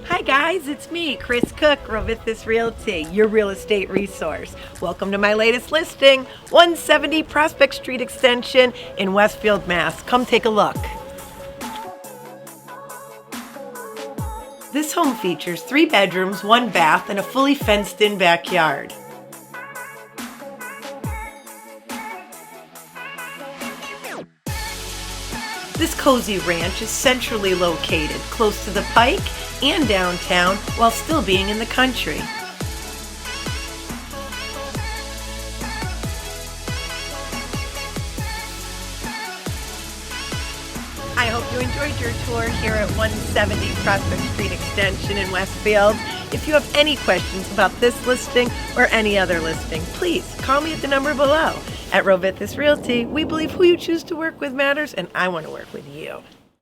Hi guys, it's me, Kris Cook, Rovithis Realty, your real estate resource. Welcome to my latest listing, 170 Prospect Street Extension in Westfield, Mass. Come take a look. This home features 3 bedrooms, 1 bath, and a fully fenced-in backyard. This cozy ranch is centrally located, close to the Pike and downtown, while still being in the country. I hope you enjoyed your tour here at 170 Prospect Street Extension in Westfield. If you have any questions about this listing or any other listing, please call me at the number below. At Rovithis Realty, we believe who you choose to work with matters, and I want to work with you.